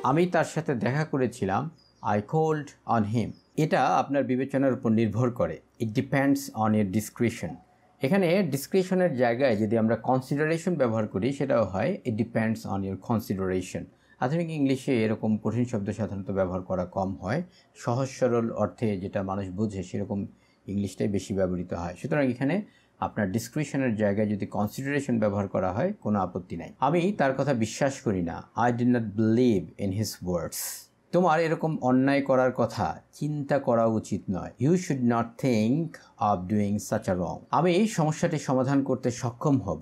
আমি তার সাথে দেখা করেছিলাম। I called on him. এটা আপনার বিবেচনার উপর নির্ভর করে। It depends on your discretion. এখানে ডিসক্রিশনের জায়গায় যদি আমরা কনসিডারেশন ব্যবহার করি সেটাও হয় it depends on your consideration. আধুনিক ইংলিশে এরকম কঠিন শব্দ সাধারণত ব্যবহার করা কম হয়। সহজ সরল অর্থে যেটা মানুষ বোঝে সেরকম ইংলিশটাই বেশি ব্যবহৃত হয়। সুতরাং এখানে আপনার ডিসক্রিশনের জায়গায় যদি কনসিডারেশন ব্যবহার করা হয় কোনো আপত্তি নাই। আমি তার কথা বিশ্বাস করি না। I did not believe in his words. তোমার এরকম অন্যায় করার কথা চিন্তা করা উচিত নয়। You should not think of doing such a wrong. আমি এই সমস্যাটি সমাধান করতে সক্ষম হব।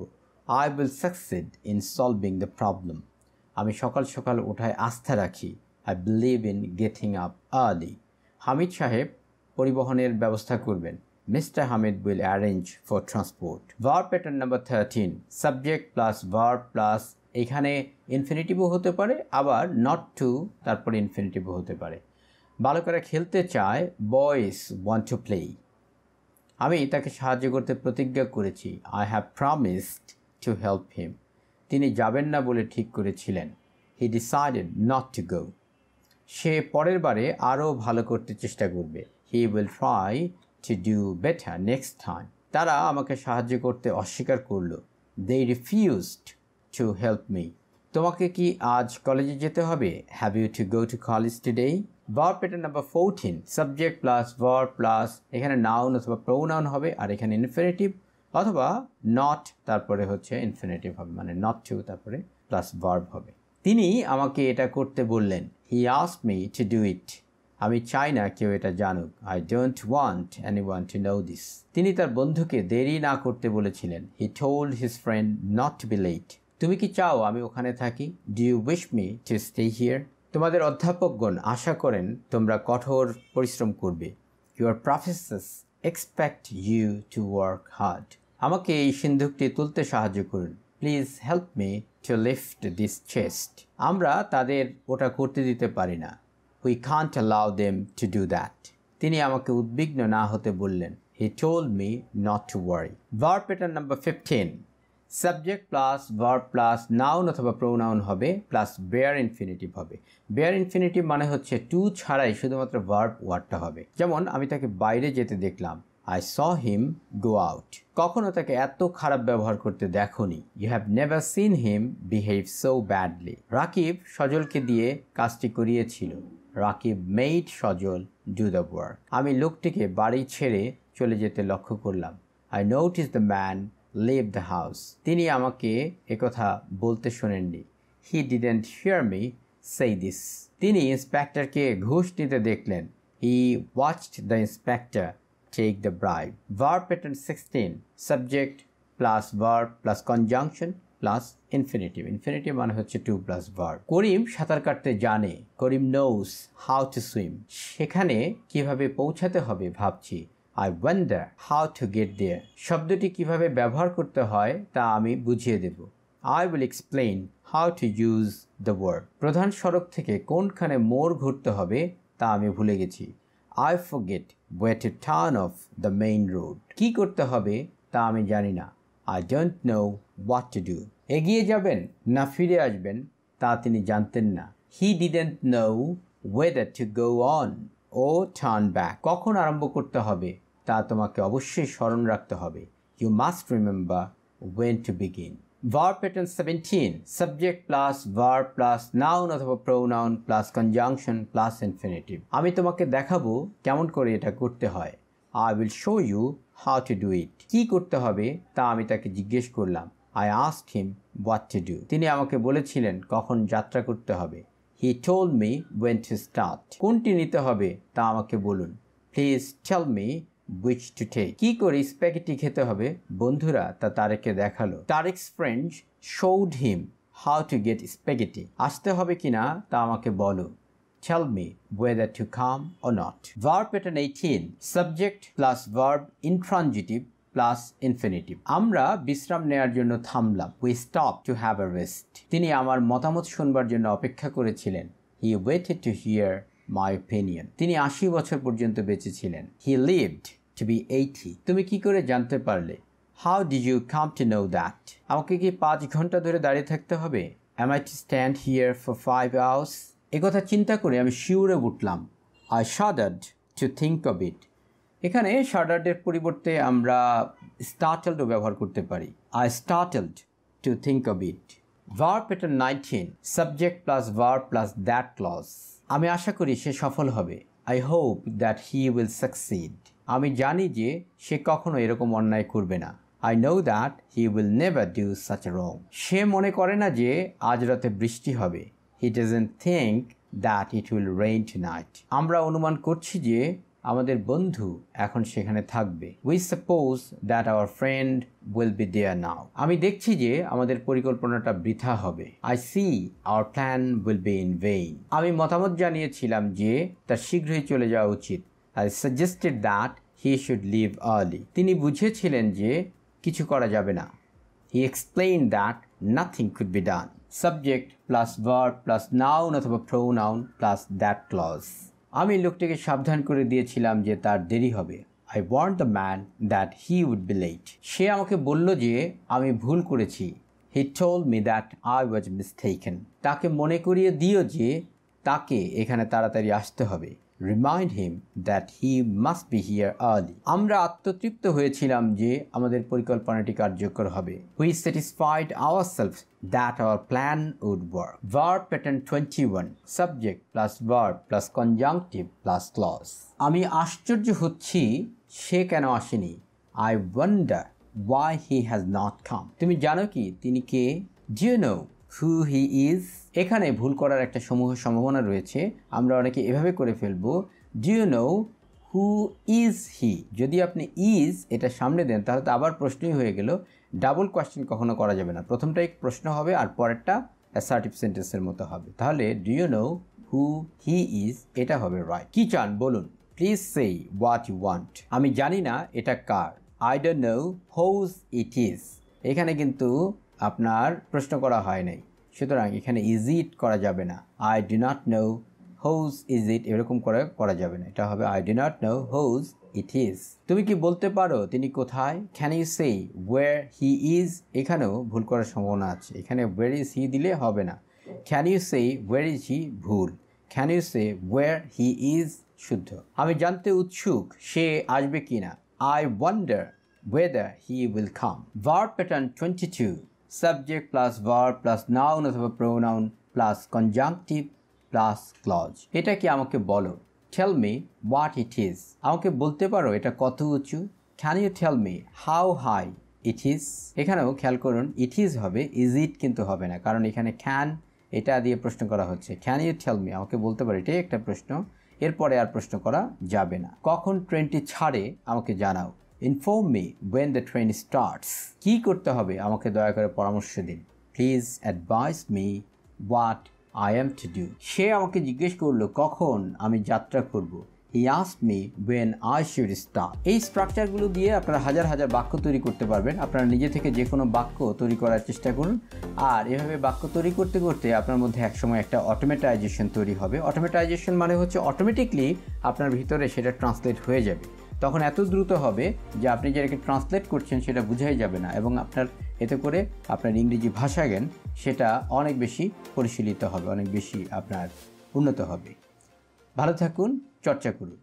I will succeed in solving the problem. আমি সকাল সকাল ওঠায় আস্থা রাখি। I believe in getting up early. Hamid সাহেব পরিবহনের ব্যবস্থা করবেন। Mr. Hamid will arrange for transport. Verb pattern number 13. Subject plus verb plus এখানে ইনফিনিটিভও হতে পারে, আবার not to তারপরে ইনফিনিটিভও হতে পারে। বালকেরা খেলতে চায়। Boys want to play. আমি তাকে সাহায্য করতে প্রতিজ্ঞা করেছি। I have promised to help him. তিনি যাবেন না বলে ঠিক করেছিলেন। He decided not to go. সে পরের বারে আরও ভালো করতে চেষ্টা করবে। He will try to do better next time. তারা আমাকে সাহায্য করতে অস্বীকার করল। They refused to help me. তোমাকে কি আজ কলেজে যেতে হবে? Have you to go to college today? Verb pattern number 14. Subject plus verb plus এখানে noun অথবা pronoun হবে, আর এখানে infinitive অথবা not তারপরে হচ্ছে infinitive হবে, মানে not to তারপরে plus verb হবে। তিনি আমাকে এটা করতে বললেন। He asked me to do it. আমি চাই না কেউ এটা জানুক। I don't want anyone to know this. তিনি তার বন্ধুকে দেরি না করতে বলেছিলেন। He told his friend not to be late. তুমি কি চাও আমি ওখানে থাকি? Do you wish me to stay here? তোমাদের অধ্যাপকগণ আশা করেন তোমরা কঠোর পরিশ্রম করবে। Your professors expect you to work hard. আমাকে এই সিন্ধুকটি তুলতে সাহায্য করুন। Please help me to lift this chest. আমরা তাদের ওটা করতে দিতে পারি না। We can't allow them to do that. তিনি আমাকে উদ্বিগ্ন না হতে বললেন। He told me not to worry. Verb pattern number 15. Subject plus verb plus noun অথবা pronoun হবে plus bare infinitive হবে। bare infinitive মানে হচ্ছে to ছাড়াই শুধুমাত্র verb ওয়ার্ডটা হবে। যেমন আমি তাকে বাইরে যেতে দেখলাম। I saw him go out. কখনো তাকে এত খারাপ ব্যবহার করতে দেখোনি। You have never seen him behave so badly. Rakib সজলকে দিয়ে কাজটি করিয়েছিল। Rakib made Sajal do the work. আমি লোকটিকে বাড়ি ছেড়ে চলে যেতে লক্ষ্য করলাম। I noticed the man leave the house. তিনি আমাকে একথা বলতে শোনেননি। He didn't hear me say this. তিনি ইন্সপেক্টরকে ঘুষ নিতে দেখলেন। He watched the inspector take the bribe. Verb pattern 16. Subject plus verb plus conjunction plus infinitive. Infinitive মানে হচ্ছে to plus verb. করিম সাঁতার কাটতে জানে। করিম knows how to swim. সেখানে কিভাবে পৌঁছাতে হবে ভাবছি। I wonder how to get there. শব্দটি কিভাবে ব্যবহার করতে হয় তা আমি বুঝিয়ে দেব। I will explain how to use the word. প্রধান সড়ক থেকে কোনখানে মোড় ঘুরতে হবে তা আমি ভুলে গেছি। I forget where to turn off the main road. কি করতে হবে তা আমি জানি না। I don't know what to do. এগিয়ে যাবেন না ফিরে আসবেন তা তিনি জানতেন না। He didn't know whether to go on or turn back. কখন আরম্ভ করতে হবে তা তোমাকে অবশ্যই স্মরণ রাখতে হবে। You must remember when to begin. Verb pattern 17. Subject plus verb plus noun অথবা pronoun plus conjunction plus infinitive. আমি তোমাকে দেখাবো কেমন করে এটা করতে হয়। I will show you how to do it. কি করতে হবে তা আমি তাকে জিজ্ঞেস করলাম। I asked him what to do. তিনি আমাকে বলেছিলেন কখন যাত্রা করতে হবে। He told me when to start. কোনটি নিতে হবে তা আমাকে বলুন। Please tell me which to take. কি করে স্প্যাগেটি খেতে হবে বন্ধুরা তা তারেককে দেখালো। Tarek's friends showed him how to get spaghetti. আসতে হবে কিনা তা আমাকে বলো। Tell me whether to come or not. Verb pattern 18. Subject plus verb intransitive plus infinitive. আমরা বিশ্রাম নেয়ার জন্য থামলাম। We stopped to have a rest. তিনি আমার মতামত শুনবার জন্য অপেক্ষা করেছিলেন। He waited to hear my opinion. তিনি 80 বছর পর্যন্ত বেঁচে ছিলেন। He lived to be 80. তুমি কি করে জানতে পারলে? How did you come to know that? আমাকে কি 5 ঘন্টা ধরে দাঁড়িয়ে থাকতে হবে? Am I to stand here for 5 hours? একথা চিন্তা করে আমি শিউরে উঠলাম। I shuddered to think of it. এখানে shuddered-এর পরিবর্তে আমরা startled-ও ব্যবহার করতে পারি। I startled to think of it. Verb pattern 19, subject plus verb plus that clause. আমি আশা করি সে সফল হবে। I hope that he will succeed. আমি জানি যে সে কখনো এরকম অন্যায় করবে না। I know that he will never do such a wrong. সে মনে করে না যে আজ রাতে বৃষ্টি হবে। He doesn't think that it will rain tonight. আমরা অনুমান করছি যে আমাদের বন্ধু এখন সেখানে থাকবে। We suppose that our friend will be there now. আমি দেখছি যে আমাদের পরিকল্পনাটা বৃথা হবে। I see our plan will be in vain. আমি মতামত জানিয়েছিলাম যে তার শীঘ্রই চলে যাওয়া উচিত। I suggested that he should leave early. তিনি বুঝেছিলেন যে কিছু করা যাবে না। He explained that nothing could be done. Subject plus verb plus noun অথবা pronoun plus that clause. আমি লোকটিকে সাবধান করে দিয়েছিলাম যে তার দেরি হবে। I warned the man that he would be late. সে আমাকে বলল যে আমি ভুল করেছি। He told me that I was mistaken. তাকে মনে করিয়ে দিও যে তাকে এখানে তাড়াতাড়ি আসতে হবে। Remind him that he must be here early. আমরা আত্মতৃপ্ত হয়েছিলাম যে আমাদের পরিকল্পনাটি কার্যকর হবে। We satisfied ourselves that our plan would work. Verb pattern 21, subject plus verb plus conjunctive plus clause. আমি আশ্চর্য হচ্ছি সে কেন আসেনি। I wonder why he has not come. তুমি জানো কি তিনি কে? Do you know who he is? এখানে ভুল করার একটা সমূহ সম্ভাবনা রয়েছে। আমরা অনেকে এভাবে করে ফেলবো, do you know who is he? যদি আপনি is এটা সামনে দেন তাহলে তো আবার প্রশ্নই হয়ে গেল। ডাবল কোয়েশ্চেন কখনো করা যাবে না। প্রথমটাই প্রশ্ন হবে আর পরেরটা অ্যাসার্টিভ সেন্টেন্সের মতো হবে। তাহলে do you know who he is এটা হবে রাইট। কি চান বলুন? Please say what you want. আমি জানি না এটা কার। I don't know whose it is. এখানে কিন্তু আপনার প্রশ্ন করা হয় নাই, সুতরাং এখানে ইজ ইট করা যাবে না। I do not know whose is it এরকম করে করা যাবে না। এটা হবে I do not know whose it is. তুমি কি বলতে পারো তিনি কোথায়? Can you say where he is? এখানেও ভুল করার সম্ভাবনা আছে। এখানে ওয়্যার ইজ হি দিলে হবে না। Can you say where is he? ভুল। Can you say where he is? শুদ্ধ। আমি জানতে উৎসুক সে আসবে কিনা। I wonder whether he will come. Verb pattern 22, subject plus verb plus noun অথবা pronoun plus conjunctive plus clause. এটা কি আমাকে বলো। Tell me what it is. আমাকে বলতে পারো এটা কত উঁচু। Can you tell me how high it is? এখানেও খেয়াল করুন it is হবে, is it কিন্তু হবে না, কারণ এখানে can এটা দিয়ে প্রশ্ন করা হচ্ছে। Can you tell me? আমাকে বলতে পারো, এটাই একটা প্রশ্ন, এরপরে আর প্রশ্ন করা যাবে না। কখন ট্রেনটি ছাড়ে আমাকে জানাও। Inform me when the train starts. কি করতে হবে আমাকে দয়া করে পরামর্শ দিন। Please advise me what I am to do. সে আমাকে জিজ্ঞেস করলো কখন আমি যাত্রা করব। He asked me when I should start. এই স্ট্রাকচারগুলো দিয়ে আপনারা হাজার হাজার বাক্য তৈরি করতে পারবেন। আপনারা নিজে থেকে যে কোনো বাক্য তৈরি করার চেষ্টা করুন, আর এভাবে বাক্য তৈরি করতে করতে আপনার মধ্যে একসময় একটা অটোমেটাইজেশন তৈরি হবে। অটোমেটাইজেশন মানে হচ্ছে অটোমেটিকলি আপনার ভিতরে সেটা ট্রান্সলেট হয়ে যাবে। তখন এত দ্রুত হবে যে আপনি যেটাকে ট্রান্সলেট করছেন সেটা বোঝাই যাবে না, এবং আপনার এতে করে আপনার ইংরেজি ভাষা জ্ঞান সেটা অনেক বেশি পরিশীলিত হবে, অনেক বেশি আপনার উন্নত হবে। ভালো থাকুন, চর্চা করুন।